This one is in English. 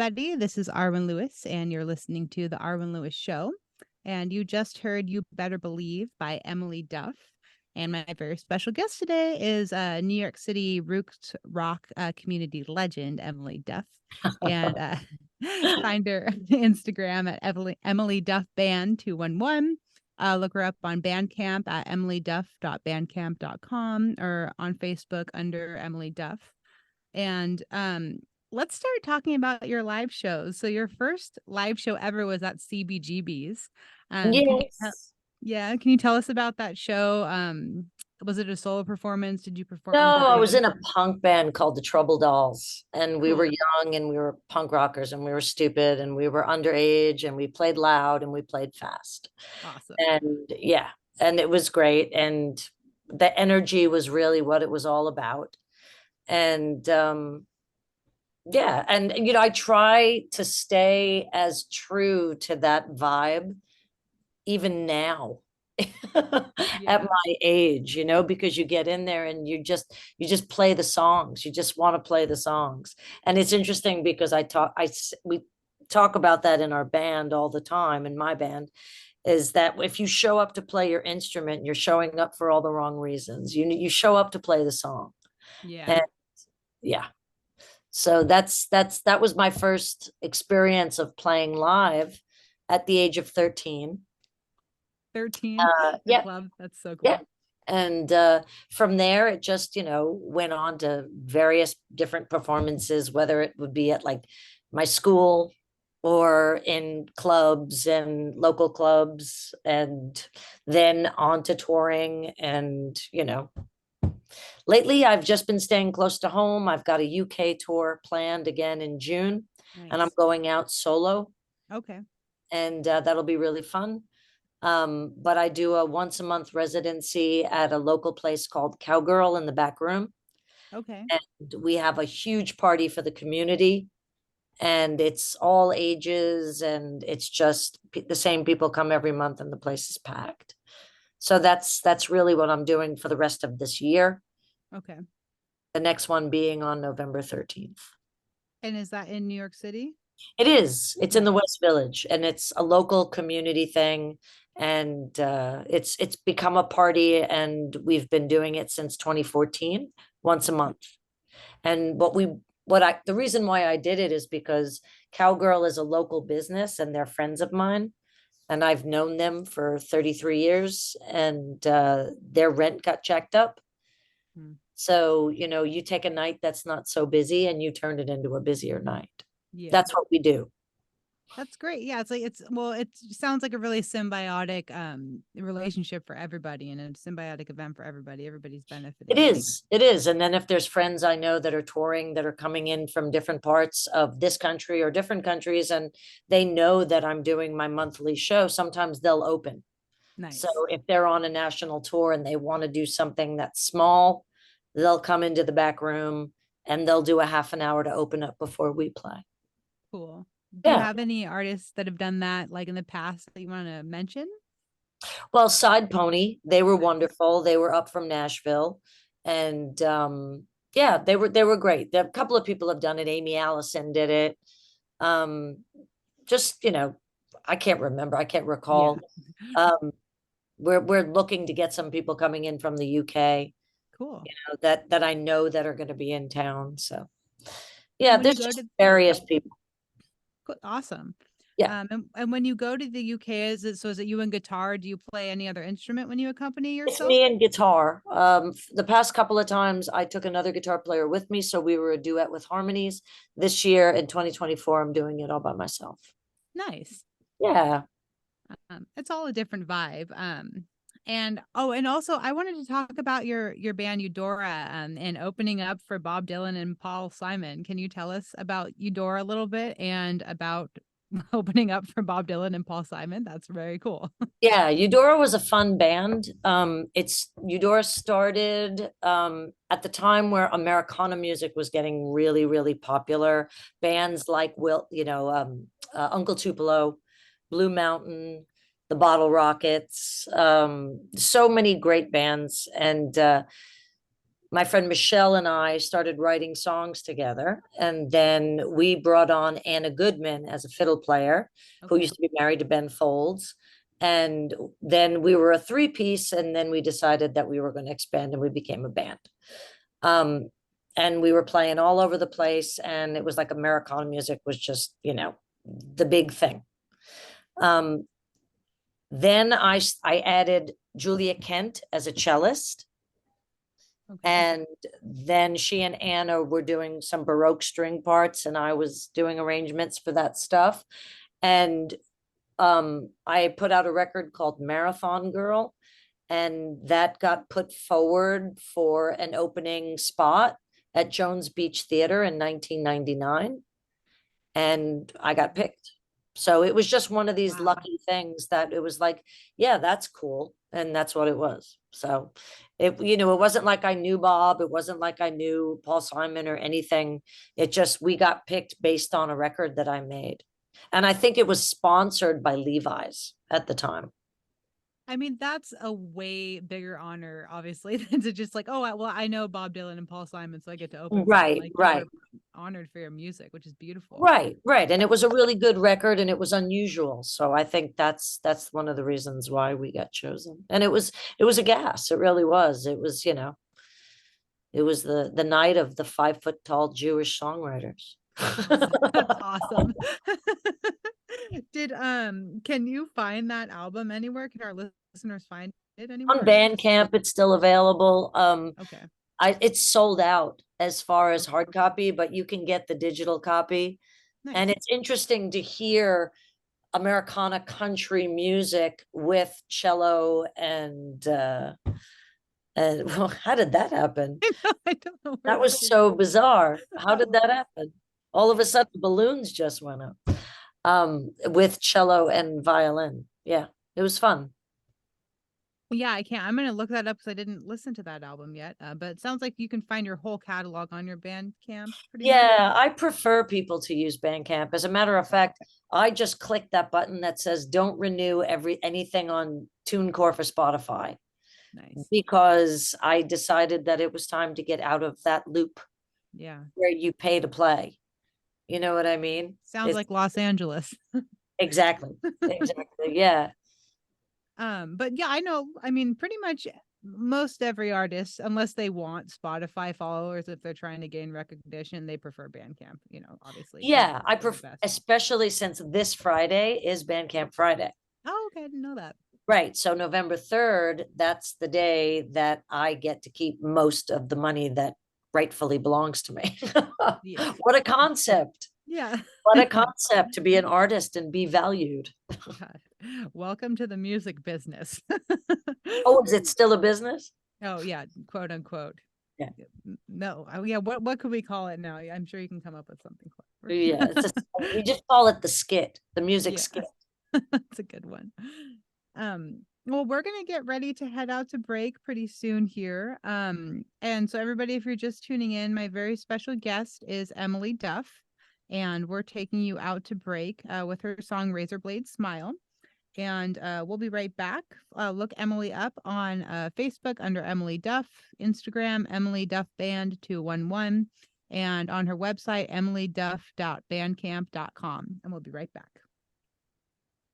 everybody. This is Arwen Lewis, and you're listening to The Arwen Lewis Show. And you just heard You Better Believe by Emily Duff. And my very special guest today is New York City roots rock community legend, Emily Duff. And find her on Instagram at Emily Duff Band 211. Look her up on Bandcamp at emilyduff.bandcamp.com or on Facebook under Emily Duff. And let's start talking about your live shows. So your first live show ever was at CBGB's. Yes. Can you tell us about that show? Was it a solo performance? Did you perform No, with a I was band? in a punk band called the Trouble Dolls, and we were Cool. young and we were punk rockers and we were stupid and we were underage and we played loud and we played fast. Awesome. And yeah, and it was great. And the energy was really what it was all about. And yeah, and I try to stay as true to that vibe even now. At my age, because you get in there and you just play the songs. You just want to play the songs. And it's interesting because we talk about that in our band all the time, in my band, is that if you show up to play your instrument, you're showing up for all the wrong reasons. You show up to play the song. Yeah. And yeah. So that was my first experience of playing live at the age of 13. 13 Yeah. club. That's so cool. Yeah. And from there, it just, went on to various different performances, whether it would be at like my school or in clubs and local clubs, and then on to touring. And, lately I've just been staying close to home. I've got a UK tour planned again in June, and I'm Nice. going out solo. Okay. And that'll be really fun. But I do a once a month residency at a local place called Cowgirl in the Back Room. Okay. And we have a huge party for the community, and it's all ages, and it's just the same people come every month and the place is packed. So that's really what I'm doing for the rest of this year. Okay. The next one being on November 13th. And is that in New York City? It is. It's in the Nice. West Village, and it's a local community thing. And it's become a party, and we've been doing it since 2014, once a month. And the reason why I did it is because Cowgirl is a local business and they're friends of mine. And I've known them for 33 years, and their rent got checked up. Hmm. So, you take a night that's not so busy and you turn it into a busier night. Yeah. That's what we do. That's great. Yeah, it sounds like a really symbiotic relationship for everybody and a symbiotic event for everybody. Everybody's benefiting. It is. And then if there's friends I know that are touring, that are coming in from different parts of this country or different countries, and they know that I'm doing my monthly show, sometimes they'll open. Nice. So if they're on a national tour and they want to do something that's small, they'll come into the back room and they'll do a half an hour to open up before we play. Cool. Do Yeah. you have any artists that have done that like in the past that you want to mention? Well, Side Pony, they were wonderful. They were up from Nashville, and yeah, they were great. A couple of people have done it. Amy Allison did it. Just, I can't remember. I can't recall. Yeah. We're looking to get some people coming in from the UK. Cool. That I know that are going to be in town. So yeah, When you there's go just to various people. Awesome. Yeah. And when you go to the UK, is it you and guitar? Do you play any other instrument when you accompany It's yourself? me and guitar. The past couple of times I took another guitar player with me, so we were a duet with harmonies. This year in 2024, I'm doing it all by myself. Nice. Yeah. It's all a different vibe. And also I wanted to talk about your band Eudora and opening up for Bob Dylan and Paul Simon. Can you tell us about Eudora a little bit and about opening up for Bob Dylan and Paul Simon? That's very cool. Yeah, Eudora was a fun band. Eudora started at the time where Americana music was getting really, really popular. Bands like Uncle Tupelo, Blue Mountain, the Bottle Rockets, so many great bands. And my friend Michelle and I started writing songs together. And then we brought on Anna Goodman as a fiddle player, who Okay. used to be married to Ben Folds. And then we were a three-piece, and then we decided that we were going to expand and we became a band. And we were playing all over the place, and it was like Americana music was just, the big thing. Then I added Julia Kent as a cellist. Okay. And then she and Anna were doing some Baroque string parts, and I was doing arrangements for that stuff. And I put out a record called Marathon Girl, and that got put forward for an opening spot at Jones Beach Theater in 1999. And I got picked. So it was just one of these Wow. lucky things that it was like, yeah, that's cool. And that's what it was. So it wasn't like I knew Bob. It wasn't like I knew Paul Simon or anything. It just, we got picked based on a record that I made. And I think it was sponsored by Levi's at the time. I mean, that's a way bigger honor, obviously, than to just like, oh, well, I know Bob Dylan and Paul Simon, so I get to open for them. Right, Like, you right. were honored for your music, which is beautiful. Right, right. And it was a really good record, and it was unusual. So I think that's one of the reasons why we got chosen. And it was a gas. It really was. It was, it was the night of the 5 foot tall Jewish songwriters. That's awesome. Can you find that album anywhere? Can our listeners find it anywhere? On Bandcamp, it's still available. Okay. It's sold out as far as hard copy, but you can get the digital copy. Nice. And it's interesting to hear Americana country music with cello and well, how did that happen? I don't know. That was so bizarre. How did that happen? All of a sudden, balloons just went up with cello and violin. Yeah, it was fun. Yeah, I can't. I'm going to look that up because I didn't listen to that album yet. But it sounds like you can find your whole catalog on your Bandcamp. Yeah, I prefer people to use Bandcamp. As a matter of fact, I just clicked that button that says don't renew anything on TuneCore for Spotify. Nice. Because I decided that it was time to get out of that loop. Yeah. Where you pay to play. You know what I mean? Sounds like Los Angeles. Exactly. Exactly. Yeah. But yeah, I know. I mean, pretty much most every artist, unless they want Spotify followers, if they're trying to gain recognition, they prefer Bandcamp, obviously. Yeah, I prefer, especially since this Friday is Bandcamp Friday. Oh, okay. I didn't know that. Right. So November 3rd, that's the day that I get to keep most of the money that rightfully belongs to me. Yeah. What a concept. Yeah. What a concept to be an artist and be valued. God. Welcome to the music business. Oh, is it still a business? Oh, yeah. Quote unquote. Yeah. No. Yeah. What could we call it now? I'm sure you can come up with something clever. Yeah. We just call it the skit, the music skit. That's a good one. Well, we're gonna get ready to head out to break pretty soon here. And so everybody, if you're just tuning in, my very special guest is Emily Duff, and we're taking you out to break with her song Razorblade Smile. And we'll be right back. Look Emily up on Facebook under Emily Duff, Instagram Emily Duff Band 211, and on her website emilyduff.bandcamp.com. And we'll be right back.